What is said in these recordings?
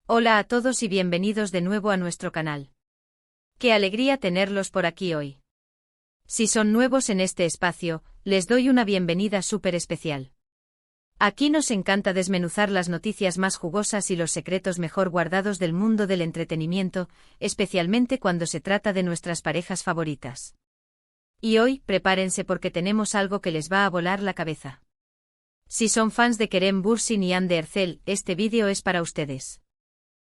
Hola a todos y bienvenidos de nuevo a nuestro canal. Qué alegría tenerlos por aquí hoy. Si son nuevos en este espacio, les doy una bienvenida súper especial. Aquí nos encanta desmenuzar las noticias más jugosas y los secretos mejor guardados del mundo del entretenimiento, especialmente cuando se trata de nuestras parejas favoritas. Y hoy, prepárense porque tenemos algo que les va a volar la cabeza. Si son fans de Kerem Bürsin y Hande Erçel, este vídeo es para ustedes.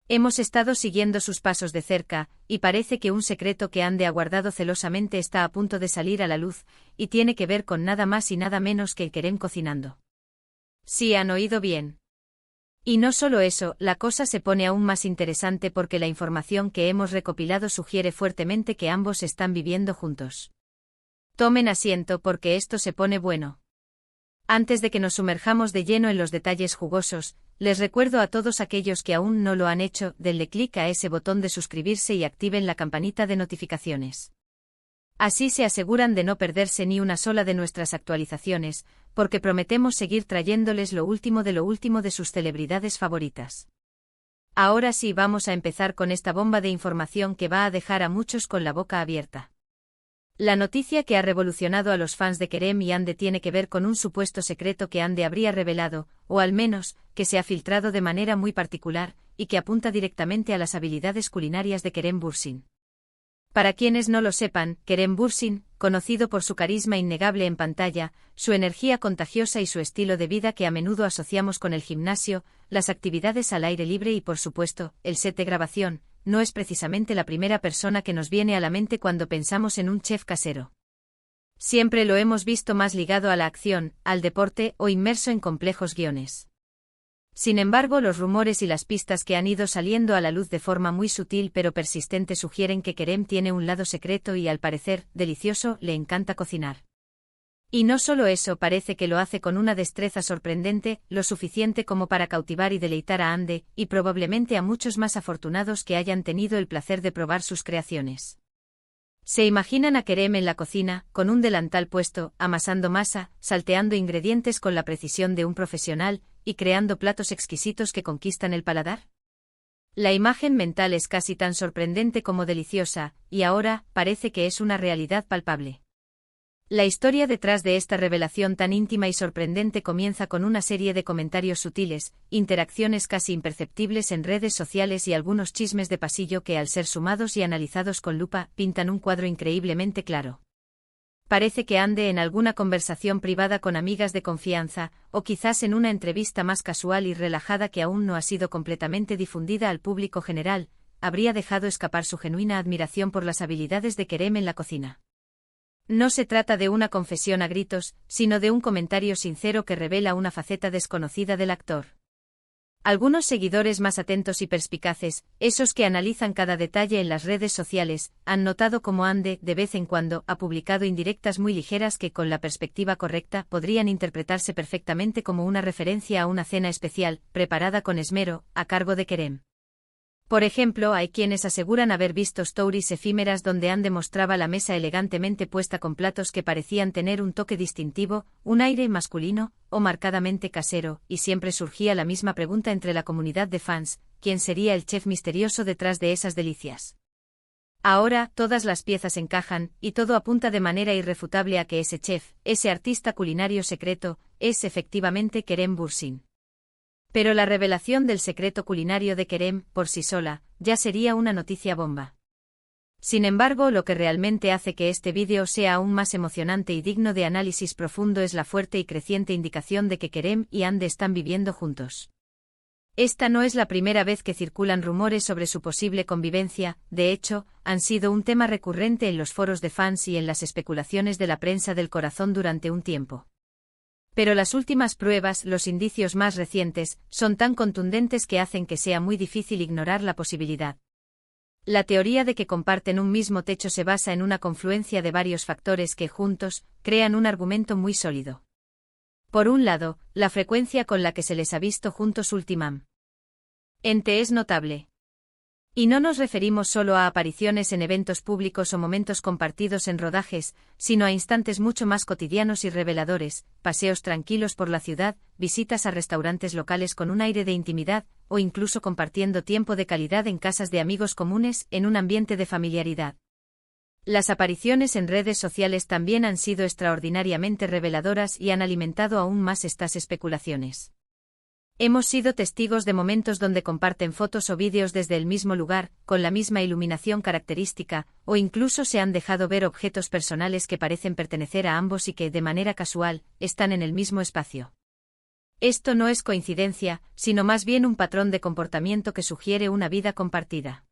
Hemos estado siguiendo sus pasos de cerca, y parece que un secreto que Hande ha guardado celosamente está a punto de salir a la luz, y tiene que ver con nada más y nada menos que Kerem cocinando. Sí, han oído bien. Y no solo eso, la cosa se pone aún más interesante porque la información que hemos recopilado sugiere fuertemente que ambos están viviendo juntos. Tomen asiento porque esto se pone bueno. Antes de que nos sumerjamos de lleno en los detalles jugosos, les recuerdo a todos aquellos que aún no lo han hecho, denle clic a ese botón de suscribirse y activen la campanita de notificaciones. Así se aseguran de no perderse ni una sola de nuestras actualizaciones, porque prometemos seguir trayéndoles lo último de sus celebridades favoritas. Ahora sí vamos a empezar con esta bomba de información que va a dejar a muchos con la boca abierta. La noticia que ha revolucionado a los fans de Kerem y Hande tiene que ver con un supuesto secreto que Hande habría revelado, o al menos, que se ha filtrado de manera muy particular, y que apunta directamente a las habilidades culinarias de Kerem Bürsin. Para quienes no lo sepan, Kerem Bürsin, conocido por su carisma innegable en pantalla, su energía contagiosa y su estilo de vida que a menudo asociamos con el gimnasio, las actividades al aire libre y por supuesto, el set de grabación, no es precisamente la primera persona que nos viene a la mente cuando pensamos en un chef casero. Siempre lo hemos visto más ligado a la acción, al deporte o inmerso en complejos guiones. Sin embargo, los rumores y las pistas que han ido saliendo a la luz de forma muy sutil pero persistente sugieren que Kerem tiene un lado secreto y al parecer, delicioso, le encanta cocinar. Y no solo eso, parece que lo hace con una destreza sorprendente, lo suficiente como para cautivar y deleitar a Hande, y probablemente a muchos más afortunados que hayan tenido el placer de probar sus creaciones. Se imaginan a Kerem en la cocina, con un delantal puesto, amasando masa, salteando ingredientes con la precisión de un profesional, y creando platos exquisitos que conquistan el paladar. La imagen mental es casi tan sorprendente como deliciosa, y ahora, parece que es una realidad palpable. La historia detrás de esta revelación tan íntima y sorprendente comienza con una serie de comentarios sutiles, interacciones casi imperceptibles en redes sociales y algunos chismes de pasillo que al ser sumados y analizados con lupa, pintan un cuadro increíblemente claro. Parece que Hande en alguna conversación privada con amigas de confianza, o quizás en una entrevista más casual y relajada que aún no ha sido completamente difundida al público general, habría dejado escapar su genuina admiración por las habilidades de Kerem en la cocina. No se trata de una confesión a gritos, sino de un comentario sincero que revela una faceta desconocida del actor. Algunos seguidores más atentos y perspicaces, esos que analizan cada detalle en las redes sociales, han notado cómo Hande, de vez en cuando, ha publicado indirectas muy ligeras que, con la perspectiva correcta, podrían interpretarse perfectamente como una referencia a una cena especial, preparada con esmero, a cargo de Kerem. Por ejemplo, hay quienes aseguran haber visto stories efímeras donde Hande mostraba la mesa elegantemente puesta con platos que parecían tener un toque distintivo, un aire masculino, o marcadamente casero, y siempre surgía la misma pregunta entre la comunidad de fans: ¿quién sería el chef misterioso detrás de esas delicias? Ahora, todas las piezas encajan, y todo apunta de manera irrefutable a que ese chef, ese artista culinario secreto, es efectivamente Kerem Bürsin. Pero la revelación del secreto culinario de Kerem, por sí sola, ya sería una noticia bomba. Sin embargo, lo que realmente hace que este vídeo sea aún más emocionante y digno de análisis profundo es la fuerte y creciente indicación de que Kerem y Hande están viviendo juntos. Esta no es la primera vez que circulan rumores sobre su posible convivencia, de hecho, han sido un tema recurrente en los foros de fans y en las especulaciones de la prensa del corazón durante un tiempo. Pero las últimas pruebas, los indicios más recientes, son tan contundentes que hacen que sea muy difícil ignorar la posibilidad. La teoría de que comparten un mismo techo se basa en una confluencia de varios factores que, juntos, crean un argumento muy sólido. Por un lado, la frecuencia con la que se les ha visto juntos últimamente es notable. Y no nos referimos solo a apariciones en eventos públicos o momentos compartidos en rodajes, sino a instantes mucho más cotidianos y reveladores, paseos tranquilos por la ciudad, visitas a restaurantes locales con un aire de intimidad, o incluso compartiendo tiempo de calidad en casas de amigos comunes en un ambiente de familiaridad. Las apariciones en redes sociales también han sido extraordinariamente reveladoras y han alimentado aún más estas especulaciones. Hemos sido testigos de momentos donde comparten fotos o vídeos desde el mismo lugar, con la misma iluminación característica, o incluso se han dejado ver objetos personales que parecen pertenecer a ambos y que, de manera casual, están en el mismo espacio. Esto no es coincidencia, sino más bien un patrón de comportamiento que sugiere una vida compartida.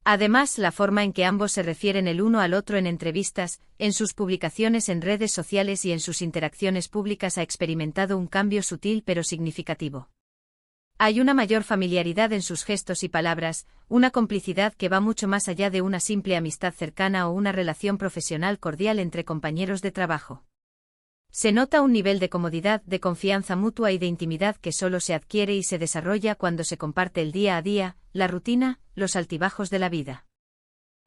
Además, la forma en que ambos se refieren el uno al otro en entrevistas, en sus publicaciones en redes sociales y en sus interacciones públicas ha experimentado un cambio sutil pero significativo. Hay una mayor familiaridad en sus gestos y palabras, una complicidad que va mucho más allá de una simple amistad cercana o una relación profesional cordial entre compañeros de trabajo. Se nota un nivel de comodidad, de confianza mutua y de intimidad que solo se adquiere y se desarrolla cuando se comparte el día a día, la rutina, los altibajos de la vida.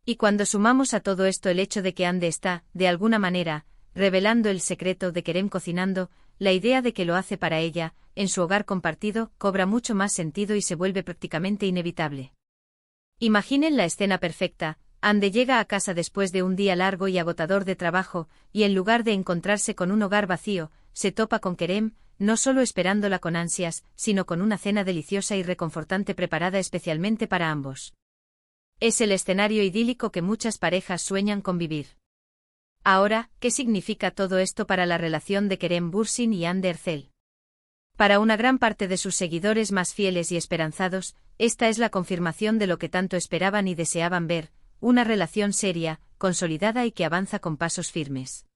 Y cuando sumamos a todo esto el hecho de que Ande está, de alguna manera, revelando el secreto de Kerem cocinando, la idea de que lo hace para ella, en su hogar compartido, cobra mucho más sentido y se vuelve prácticamente inevitable. Imaginen la escena perfecta. Ande llega a casa después de un día largo y agotador de trabajo, y en lugar de encontrarse con un hogar vacío, se topa con Kerem, no solo esperándola con ansias, sino con una cena deliciosa y reconfortante preparada especialmente para ambos. Es el escenario idílico que muchas parejas sueñan con vivir. Ahora, ¿qué significa todo esto para la relación de Kerem Bürsin y Hande Erçel? Para una gran parte de sus seguidores más fieles y esperanzados, esta es la confirmación de lo que tanto esperaban y deseaban ver, una relación seria, consolidada y que avanza con pasos firmes.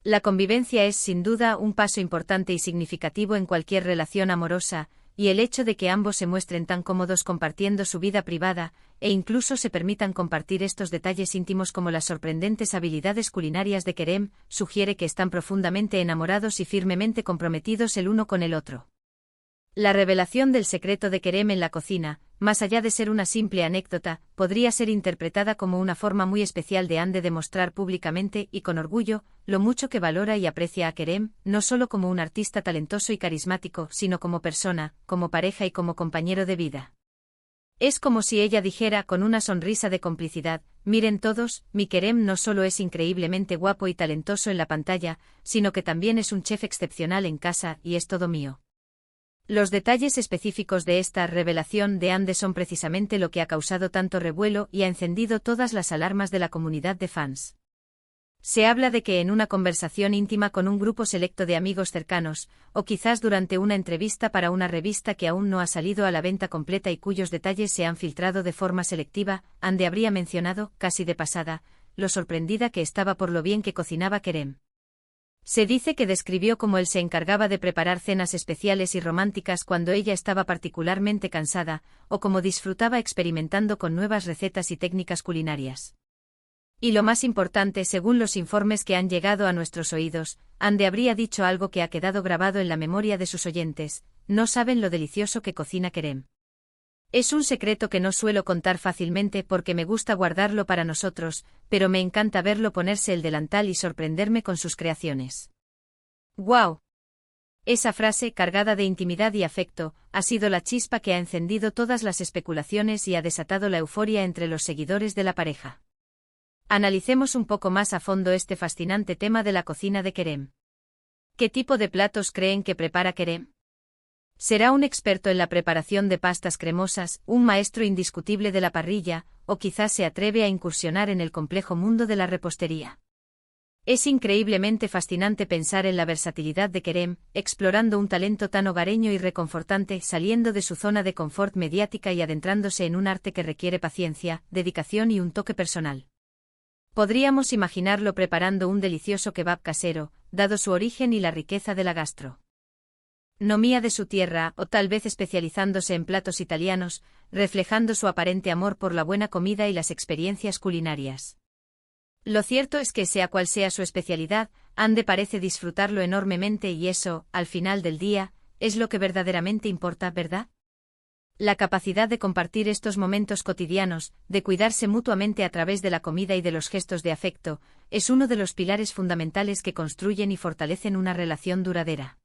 La convivencia es sin duda un paso importante y significativo en cualquier relación amorosa, y el hecho de que ambos se muestren tan cómodos compartiendo su vida privada, e incluso se permitan compartir estos detalles íntimos como las sorprendentes habilidades culinarias de Kerem, sugiere que están profundamente enamorados y firmemente comprometidos el uno con el otro. La revelación del secreto de Kerem en la cocina, más allá de ser una simple anécdota, podría ser interpretada como una forma muy especial de Hande de mostrar públicamente y con orgullo lo mucho que valora y aprecia a Kerem, no solo como un artista talentoso y carismático, sino como persona, como pareja y como compañero de vida. Es como si ella dijera con una sonrisa de complicidad: miren todos, mi Kerem no solo es increíblemente guapo y talentoso en la pantalla, sino que también es un chef excepcional en casa y es todo mío. Los detalles específicos de esta revelación de Hande son precisamente lo que ha causado tanto revuelo y ha encendido todas las alarmas de la comunidad de fans. Se habla de que en una conversación íntima con un grupo selecto de amigos cercanos, o quizás durante una entrevista para una revista que aún no ha salido a la venta completa y cuyos detalles se han filtrado de forma selectiva, Hande habría mencionado, casi de pasada, lo sorprendida que estaba por lo bien que cocinaba Kerem. Se dice que describió cómo él se encargaba de preparar cenas especiales y románticas cuando ella estaba particularmente cansada, o cómo disfrutaba experimentando con nuevas recetas y técnicas culinarias. Y lo más importante, según los informes que han llegado a nuestros oídos, Hande habría dicho algo que ha quedado grabado en la memoria de sus oyentes: no saben lo delicioso que cocina Kerem. Es un secreto que no suelo contar fácilmente porque me gusta guardarlo para nosotros, pero me encanta verlo ponerse el delantal y sorprenderme con sus creaciones. ¡Guau! Esa frase, cargada de intimidad y afecto, ha sido la chispa que ha encendido todas las especulaciones y ha desatado la euforia entre los seguidores de la pareja. Analicemos un poco más a fondo este fascinante tema de la cocina de Kerem. ¿Qué tipo de platos creen que prepara Kerem? ¿Será un experto en la preparación de pastas cremosas, un maestro indiscutible de la parrilla, o quizás se atreve a incursionar en el complejo mundo de la repostería? Es increíblemente fascinante pensar en la versatilidad de Kerem, explorando un talento tan hogareño y reconfortante, saliendo de su zona de confort mediática y adentrándose en un arte que requiere paciencia, dedicación y un toque personal. Podríamos imaginarlo preparando un delicioso kebab casero, dado su origen y la riqueza de la gastronomía de su tierra, o tal vez especializándose en platos italianos, reflejando su aparente amor por la buena comida y las experiencias culinarias. Lo cierto es que sea cual sea su especialidad, Hande parece disfrutarlo enormemente y eso, al final del día, es lo que verdaderamente importa, ¿verdad? La capacidad de compartir estos momentos cotidianos, de cuidarse mutuamente a través de la comida y de los gestos de afecto, es uno de los pilares fundamentales que construyen y fortalecen una relación duradera.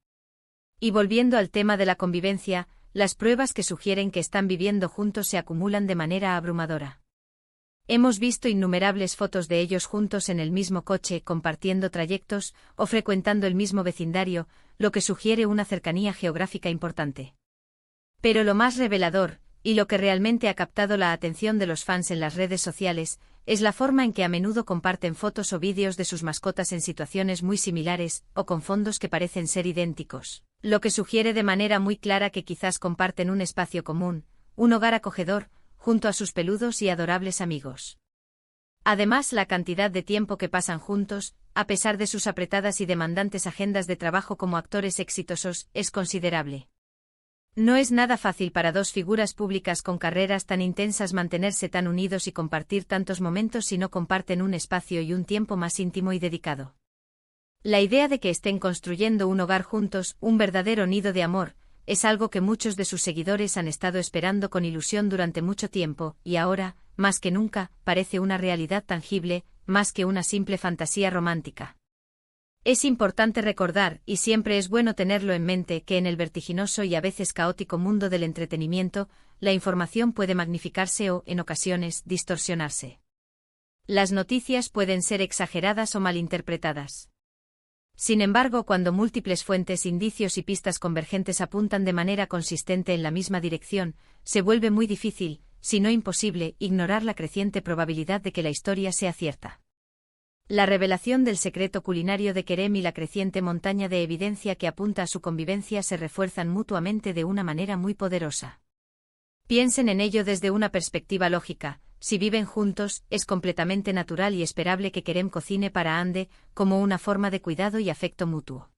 Y volviendo al tema de la convivencia, las pruebas que sugieren que están viviendo juntos se acumulan de manera abrumadora. Hemos visto innumerables fotos de ellos juntos en el mismo coche, compartiendo trayectos, o frecuentando el mismo vecindario, lo que sugiere una cercanía geográfica importante. Pero lo más revelador, y lo que realmente ha captado la atención de los fans en las redes sociales, es la forma en que a menudo comparten fotos o vídeos de sus mascotas en situaciones muy similares, o con fondos que parecen ser idénticos, lo que sugiere de manera muy clara que quizás comparten un espacio común, un hogar acogedor, junto a sus peludos y adorables amigos. Además, la cantidad de tiempo que pasan juntos, a pesar de sus apretadas y demandantes agendas de trabajo como actores exitosos, es considerable. No es nada fácil para dos figuras públicas con carreras tan intensas mantenerse tan unidos y compartir tantos momentos si no comparten un espacio y un tiempo más íntimo y dedicado. La idea de que estén construyendo un hogar juntos, un verdadero nido de amor, es algo que muchos de sus seguidores han estado esperando con ilusión durante mucho tiempo, y ahora, más que nunca, parece una realidad tangible, más que una simple fantasía romántica. Es importante recordar, y siempre es bueno tenerlo en mente, que en el vertiginoso y a veces caótico mundo del entretenimiento, la información puede magnificarse o, en ocasiones, distorsionarse. Las noticias pueden ser exageradas o malinterpretadas. Sin embargo, cuando múltiples fuentes, indicios y pistas convergentes apuntan de manera consistente en la misma dirección, se vuelve muy difícil, si no imposible, ignorar la creciente probabilidad de que la historia sea cierta. La revelación del secreto culinario de Kerem y la creciente montaña de evidencia que apunta a su convivencia se refuerzan mutuamente de una manera muy poderosa. Piensen en ello desde una perspectiva lógica. Si viven juntos, es completamente natural y esperable que Kerem cocine para Hande, como una forma de cuidado y afecto mutuo.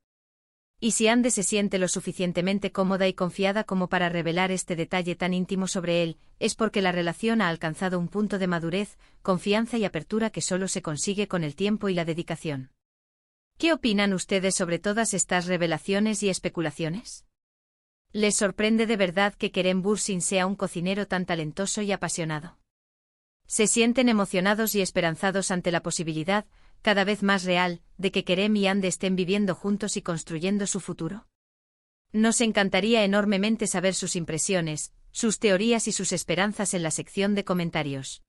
Y si Hande se siente lo suficientemente cómoda y confiada como para revelar este detalle tan íntimo sobre él, es porque la relación ha alcanzado un punto de madurez, confianza y apertura que solo se consigue con el tiempo y la dedicación. ¿Qué opinan ustedes sobre todas estas revelaciones y especulaciones? ¿Les sorprende de verdad que Kerem Bürsin sea un cocinero tan talentoso y apasionado? ¿Se sienten emocionados y esperanzados ante la posibilidad, cada vez más real, de que Kerem y Hande estén viviendo juntos y construyendo su futuro? Nos encantaría enormemente saber sus impresiones, sus teorías y sus esperanzas en la sección de comentarios.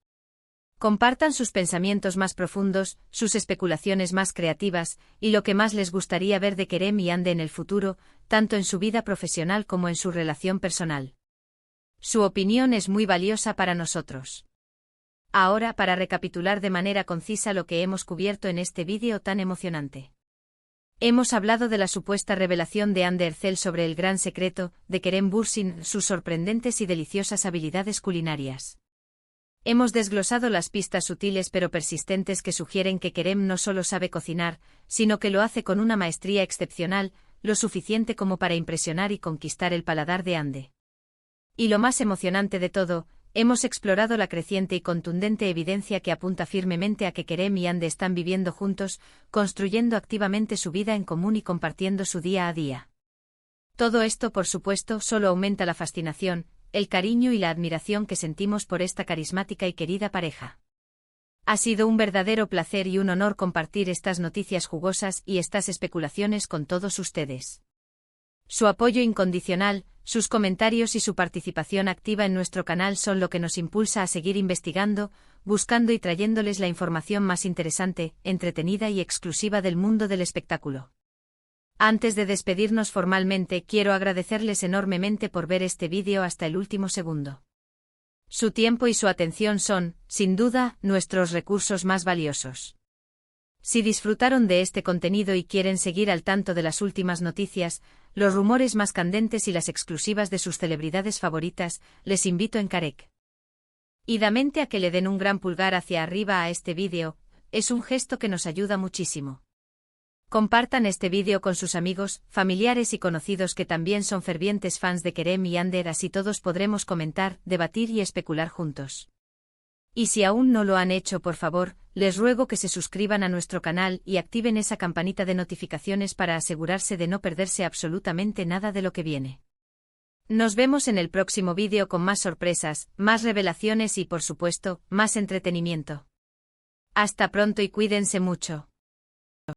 Compartan sus pensamientos más profundos, sus especulaciones más creativas, y lo que más les gustaría ver de Kerem y Hande en el futuro, tanto en su vida profesional como en su relación personal. Su opinión es muy valiosa para nosotros. Ahora, para recapitular de manera concisa lo que hemos cubierto en este vídeo tan emocionante. Hemos hablado de la supuesta revelación de Hande Erçel sobre el gran secreto de Kerem Bürsin, sus sorprendentes y deliciosas habilidades culinarias. Hemos desglosado las pistas sutiles pero persistentes que sugieren que Kerem no solo sabe cocinar, sino que lo hace con una maestría excepcional, lo suficiente como para impresionar y conquistar el paladar de Hande. Y lo más emocionante de todo, hemos explorado la creciente y contundente evidencia que apunta firmemente a que Kerem y Hande están viviendo juntos, construyendo activamente su vida en común y compartiendo su día a día. Todo esto, por supuesto, solo aumenta la fascinación, el cariño y la admiración que sentimos por esta carismática y querida pareja. Ha sido un verdadero placer y un honor compartir estas noticias jugosas y estas especulaciones con todos ustedes. Su apoyo incondicional, sus comentarios y su participación activa en nuestro canal son lo que nos impulsa a seguir investigando, buscando y trayéndoles la información más interesante, entretenida y exclusiva del mundo del espectáculo. Antes de despedirnos formalmente, quiero agradecerles enormemente por ver este vídeo hasta el último segundo. Su tiempo y su atención son, sin duda, nuestros recursos más valiosos. Si disfrutaron de este contenido y quieren seguir al tanto de las últimas noticias, los rumores más candentes y las exclusivas de sus celebridades favoritas, les invito encarecidamente a que le den un gran pulgar hacia arriba a este vídeo, es un gesto que nos ayuda muchísimo. Compartan este vídeo con sus amigos, familiares y conocidos que también son fervientes fans de Kerem y Hande, así todos podremos comentar, debatir y especular juntos. Y si aún no lo han hecho, por favor, les ruego que se suscriban a nuestro canal y activen esa campanita de notificaciones para asegurarse de no perderse absolutamente nada de lo que viene. Nos vemos en el próximo vídeo con más sorpresas, más revelaciones y por supuesto, más entretenimiento. Hasta pronto y cuídense mucho.